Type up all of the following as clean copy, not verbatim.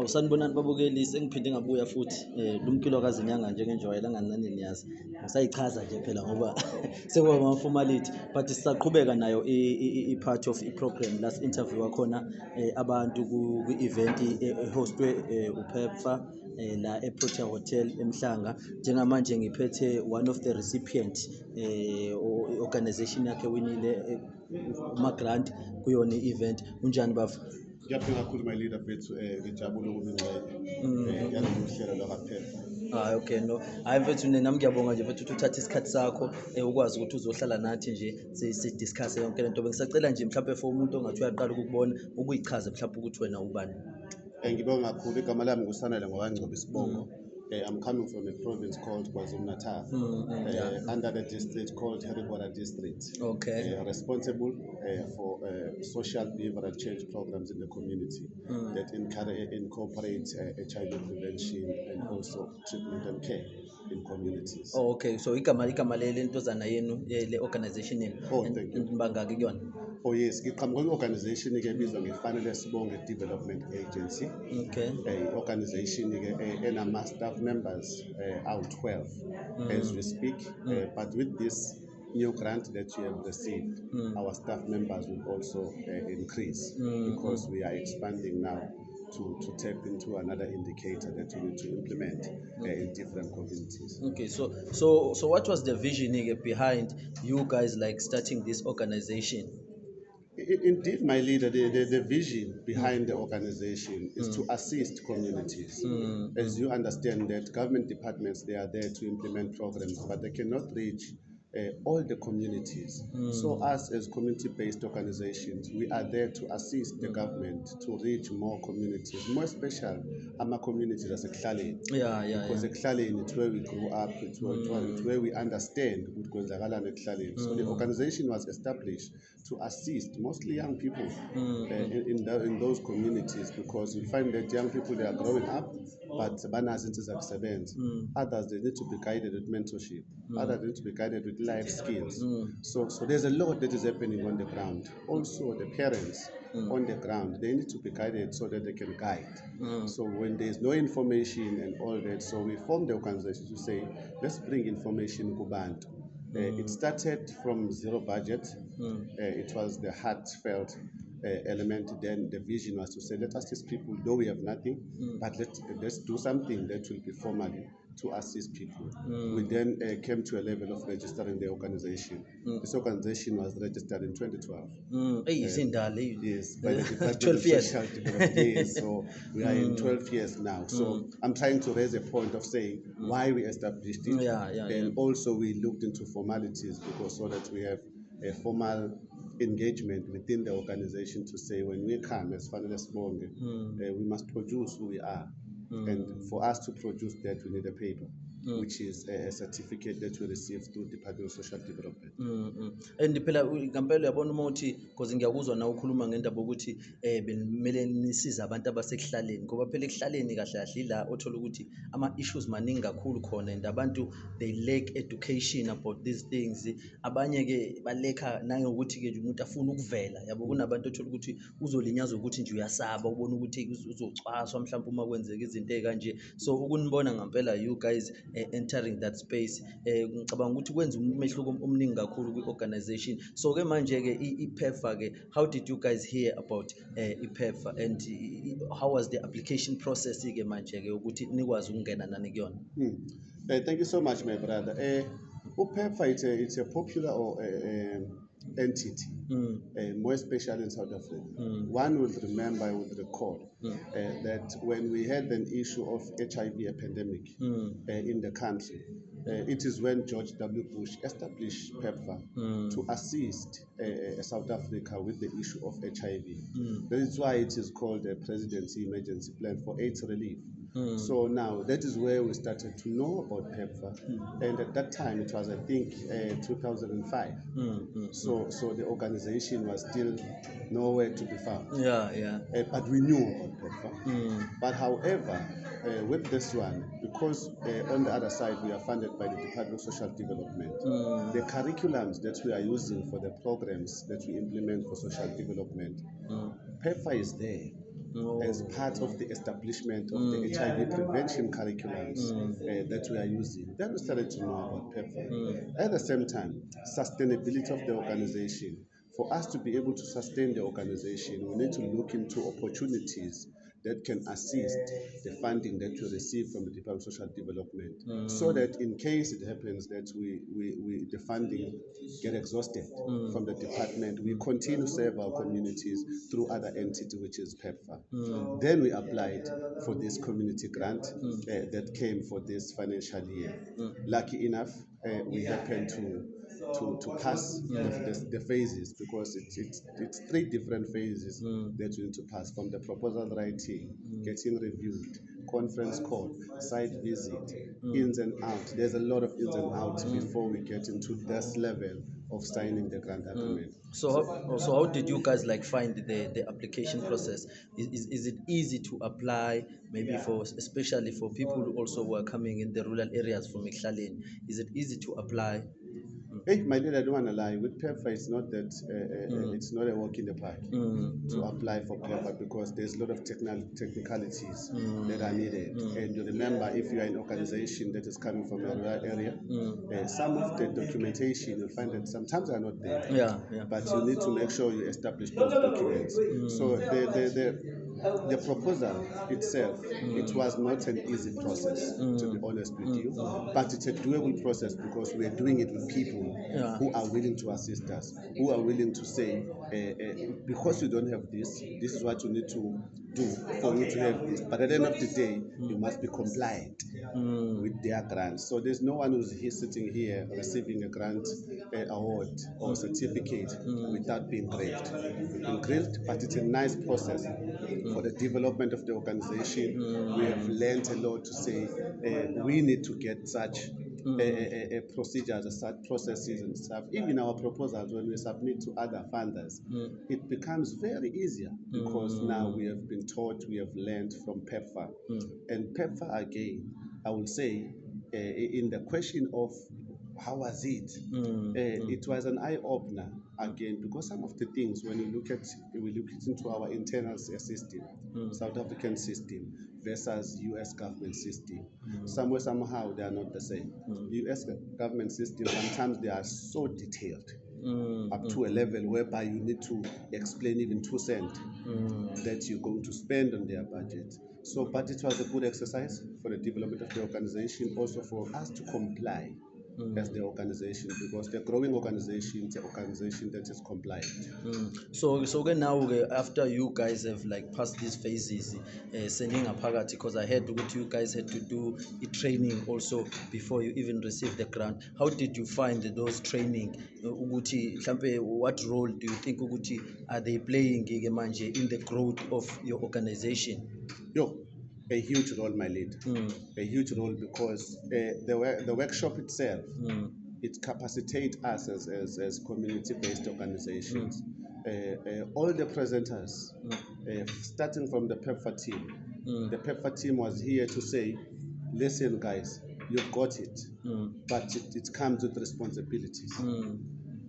Sanibonani babukeli, sengiphinde ngabuya futhi lumkilo kazinyanga njengenjwayela nganani niyazi. Ngisayichaza nje phela ngoba sekuba ama-formality but sisaqhubeka nayo i-part of i-program. Last interview wakhona abantu kwi-event ehostwe uPEPFAR la eProtea Hotel eMhlanga. Njengamanje ngiphethe one of the recipient organization yakhe winile ama-grant kuyona i-event. Unjani bafo? Ngiyabonga kakhulu my leader mfethu ngijabule ukungcwele yalohlelo lwakaPEPFAR. Okay, no, hayi mfethu nami ngiyabonga nje mfethu uthatha isikhathi sakho ukwazi ukuthi uzohlala nathi nje si-discuss yonke lento. Bengisacela nje mhlawumbe for umuntu ongathi uyaqala ukukubona ukuyichaze mhlawumbe ukuthi wena ubani. Ngibonga kakhulu, igama lami nguSanele Ngcobo. I'm coming from a province called KwaZulu-Natal, under the district called Heribora District. Okay. Responsible for social behavioral change programs in the community that incorporate HIV prevention and also treatment and care in communities. Oh, okay. So igama lentozana yenu le organization yenu. Oh, thank you. Mbangaki kuyona? Oh yes, ngiqhamuka kwi-organization ebizwa ngeFanele Sibongele Development Agency. Okay. Organization enama-staff members out 12 as we speak. But with this new grant that you have received, our staff members will also increase because we are expanding now to tap into another indicator that we need to implement in different communities. Okay, so what was the vision behind you guys like starting this organization? Indeed, my leader, the vision behind the organization is to assist communities. As you understand that government departments, they are there to implement programs, but they cannot reach all the communities. So us as community-based organizations, we are there to assist the government to reach more communities, more especially our communities as Ekhlali. Because Ekhlali, it's where we grew up, it's where we understand what So the organization was established to assist mostly young people in those communities, because we find that young people, they are growing up, but others, they need to be guided with mentorship, others need to be guided with life skills. So there's a lot that is happening on the ground. Also, the parents on the ground, they need to be guided so that they can guide. So when there's no information and all that, so we formed the organization to say, let's bring information to Bantu. It started from zero budget. It was the heartfelt element. Then the vision was to say, let us assist people, though we have nothing, but let's do something that will be formally to assist people. We then came to a level of registering the organization. This organization was registered in 2012. Yes, by the Department 12 of years. Social Development. Yes, so we are in 12 years now. So I'm trying to raise a point of saying why we established it. And also we looked into formalities, because so that we have a formal engagement within the organization to say, when we come as Fanele Sibongele, we must produce who we are. And for us to produce that, we need a paper, which is a certificate that we receive through Department of Social Development. And phela ngampela uyabona uma uthi, because ngiyakuzwa na ukhuluma ngendaba ukuthi benimele nisiza abantu abasekuhlaleni, ngoba phela ekuhlaleni kahle kahle ila othola ukuthi ama-issues maningi kakhulu khona, and abantu they lack education about these things. Abanye ke balekha nangokuthi ke umuntu afuna ukuvela, yabo kunabantu othola ukuthi uzolinyazwa ukuthi nje uyasaba ubona ukuthi uzocwaswa mhlawumbe uma kwenzeka izinto ezikanje. So ukunibona ngampela you guys entering that space, ngicabanga ukuthi kwenza umehluko omningi kakhulu kwi-organization. So ke manje ke i-PEPFAR ke, how did you guys hear about i-PEPFAR, and how was the application process ke manje ke ukuthi nikwazi ukungena nani kuyona? Thank you so much, my brother. PEPFAR, it's a popular entity, more especially in South Africa. One would remember, would recall that when we had an issue of HIV, a pandemic in the country, it is when George W. Bush established PEPFAR to assist South Africa with the issue of HIV. That is why it is called a Presidency Emergency Plan for AIDS Relief. So now that is where we started to know about PEPFAR, and at that time it was, I think, 2005. So the organization was still nowhere to be found. But we knew about PEPFAR. But however, with this one, because on the other side we are funded by the Department of Social Development, the curriculums that we are using for the programs that we implement for social development, PEPFAR is there. as part of the establishment of the HIV prevention curriculums that we are using. Then we started to know about PEPFAR. At the same time, sustainability of the organization. For us to be able to sustain the organization, we need to look into opportunities that can assist the funding that we receive from the Department of Social Development, so that in case it happens that the funding get exhausted from the department, we continue to serve our communities through other entity, which is PEPFAR. Then we applied for this community grant that came for this financial year. Lucky enough, we happened to pass the phases, because it's three different phases that we need to pass, from the proposal writing, getting reviewed, conference call, site visit, ins and out. There's a lot of ins and outs before we get into this level of signing the grant agreement. So how did you guys like find the application process? Is it easy to apply, maybe for, especially for people who also were coming in the rural areas from Umhlanga? Is it easy to apply? Hey, my dear, I don't want to lie. With PEPFAR, it's not that it's not a walk in the park to apply for PEPFAR, because there's a lot of technicalities that are needed. And you remember, if you are an organization that is coming from a rural area, some of the documentation you'll find that sometimes are not there. Yeah. But you need to make sure you establish those documents. So the proposal itself, it was not an easy process, to be honest with you, but it's a doable process, because we're doing it with people who are willing to assist us, who are willing to say, because you don't have this is what you need to do for you to have this. But at the end of the day, you must be compliant with their grants. So there's no one who's here sitting here receiving a grant award or certificate without being grilled. We've been grilled, but it's a nice process for the development of the organization. We have learned a lot to say we need to get such procedures, such processes and stuff. Even our proposals, when we submit to other funders, it becomes very easier, because now we have been taught, we have learned from PEPFAR. And PEPFAR, again, I will say, in the question of how was it, it was an eye-opener again, because some of the things, when we look into our internal system, South African system versus US government system, somehow they are not the same. US government system, sometimes they are so detailed, up to a level whereby you need to explain even 2 cents that you're going to spend on their budget. So, but it was a good exercise for the development of the organization, also for us to comply as the organization, because the growing organization is an organization that is compliant. So now after you guys have like passed these phases, sending a packet, because I heard what you guys had to do training also before you even receive the grant. How did you find those training? What role do you think are they playing in the growth of your organization? A huge role, my lead. A huge role, because the workshop itself, it capacitates us as community-based organizations. All the presenters, starting from the PEPFAR team, the PEPFAR team was here to say, listen guys, you've got it, but it comes with responsibilities.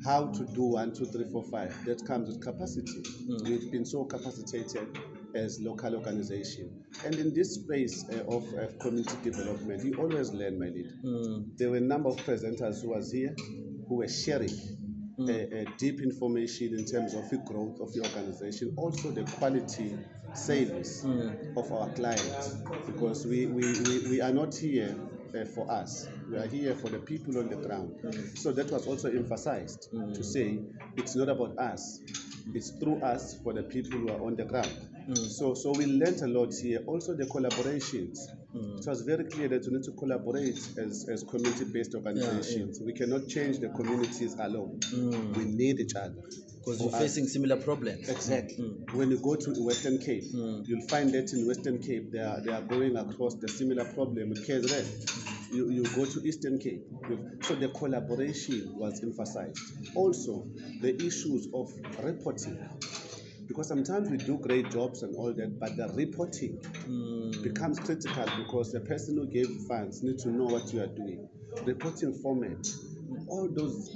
How to do 1, 2, 3, 4, 5, that comes with capacity. We've been so capacitated as local organization. And in this space of community development, you always learn, my lead. There were a number of presenters who was here, who were sharing deep information in terms of the growth of the organization, also the quality service of our clients, because we are not here for us. We are here for the people on the ground. So that was also emphasized to say it's not about us, it's through us for the people who are on the ground. So we learned a lot here. Also the collaborations. It was very clear that we need to collaborate as community-based organizations. We cannot change the communities alone. We need each other. Because you're facing similar problems. Exactly. When you go to Western Cape, you'll find that in Western Cape they are going across the similar problem with KZN. You go to Eastern Cape. So the collaboration was emphasized. Also, the issues of reporting. Because sometimes we do great jobs and all that, but the reporting becomes critical, because the person who gave funds needs to know what you are doing. Reporting format, all those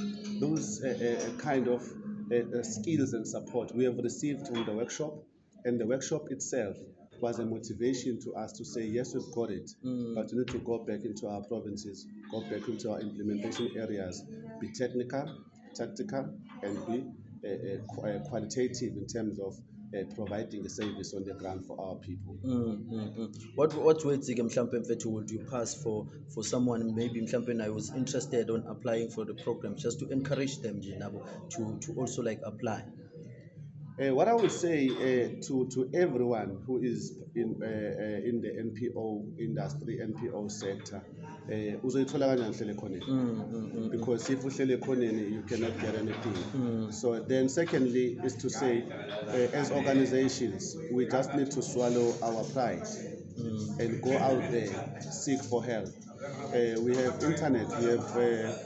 kind of skills and support we have received from the workshop, And the workshop itself was a motivation to us to say, yes, we've got it, but we need to go back into our provinces, go back into our implementation areas, be technical, tactical, and be qualitative in terms of providing a service on the ground for our people. What words mhlampe mfethu would you pass for someone maybe mhlampe I was interested on applying for the program, just to encourage them to also like apply? What I would say to everyone who is in the NPO industry, NPO sector, uzoyithola kanjani hlele khoneni? Because if uhlele khoneni, you cannot get anything. So then secondly is to say, as organizations, we just need to swallow our pride and go out there, seek for help. We have internet, we have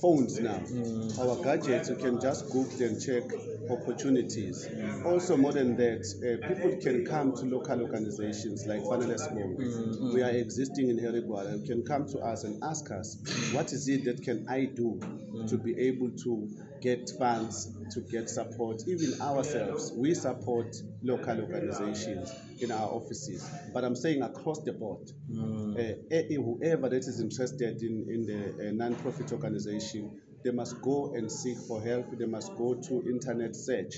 phones now. Our gadgets, you can just Google and check opportunities. Also, more than that, people can come to local organizations like Fanele Sibongele. We are existing in Herigwala. You can come to us and ask us, what is it that can I do to be able to get funds, to get support? Even ourselves, we support local organizations in our offices. But I'm saying across the board, whoever that is interested in the non-profit organization, they must go and seek for help. They must go to internet search.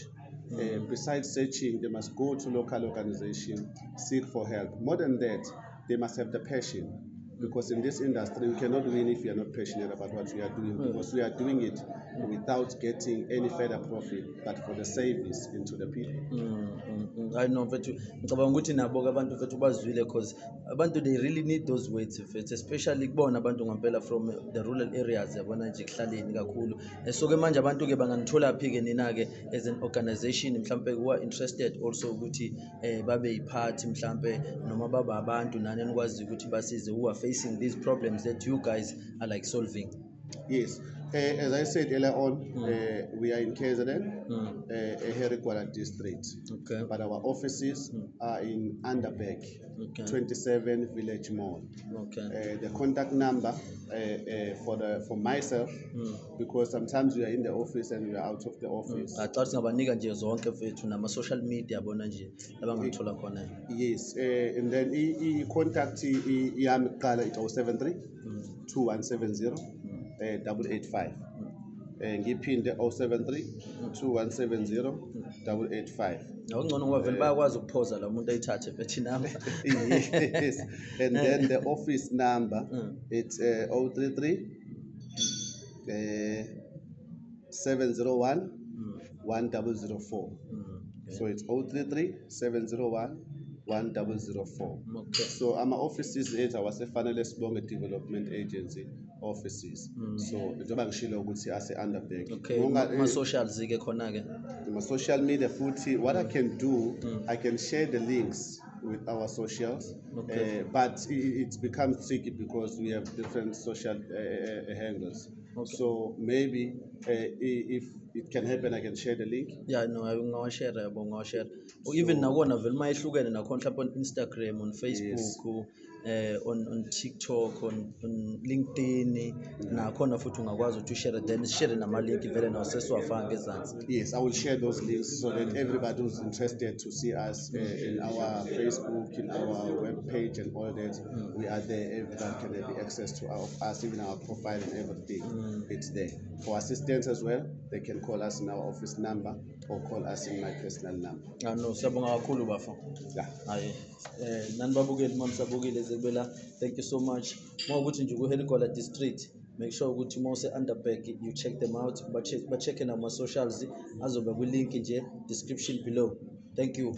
Besides searching, they must go to local organization, seek for help. More than that, they must have the passion. Because in this industry, we cannot win if we are not passionate about what we are doing. Because we are doing it without getting any further profit, but for the service into the people. I know mfethu ngicabanga ukuthi nabo abantu mfethu bazwile, because abantu they really need those words mfethu, especially kubona abantu ngampela from the rural areas yabona nje kuhlaleni kakhulu. So ke manje abantu ke bangangithola phi ke nina ke as an organization mhlambe who are interested also ukuthi babe yiphathi mhlambe noma baba abantu nani enikwazi ukuthi basize, who are facing these problems that you guys are like solving? Yes. As I said earlier on, we are in KZN, Herigwala district. Okay. But our offices are in Underberg, 27 Village Mall. Okay. The contact number for myself, because sometimes we are in the office and we are out of the office. Xa singabanika nje zonke mfethu nama-social media bona nje abangangithola khona. Yes, and then i-contact yami kuqala it's 073 2170 885. Ngiphinde 073 2170 885. Ngcono ngoba vele bayakwazi ukuphoza la umuntu ayithathe bethi namba. Yes. And then the office number it's 033 701 1004. So it's 033 701 1004. Okay. So our offices is our Fanele Sibongele Development Agency offices. So njengoba ngishilo ukuthi ase Underberg. Okay. Ma socials ke khona ke. My social media futhi, what I can do, I can share the links with our socials, but it becomes tricky because we have different social handles. Okay. So maybe if it can happen, I can share the link. Yeah, no, I will share. Even nakona vele mayehlukene nakhona mhlawumbe on Instagram, on Facebook, yes. On TikTok, on LinkedIn, nakhona futhi ungakwazi ukuthi share, then share nama-link vele nawo sesiwafaka ezansi. Yes, I will share those links so that everybody who's interested to see us in our Facebook, in our web page and all that, we are there. Everyone can have access to us, even our profile and everything. It's there. For assistance as well, they can call us in our office number or call us in my personal number. No, siyabonga kakhulu bafa. Yeah. Hayi nani babukeli mamsabukile ezekubela, thank you so much. Mawukuthi nje ku-Herigwala district, make sure ukuthi mawuse Underberg you check them out, ba check nama socials azoba kwi-link nje description below. Thank you.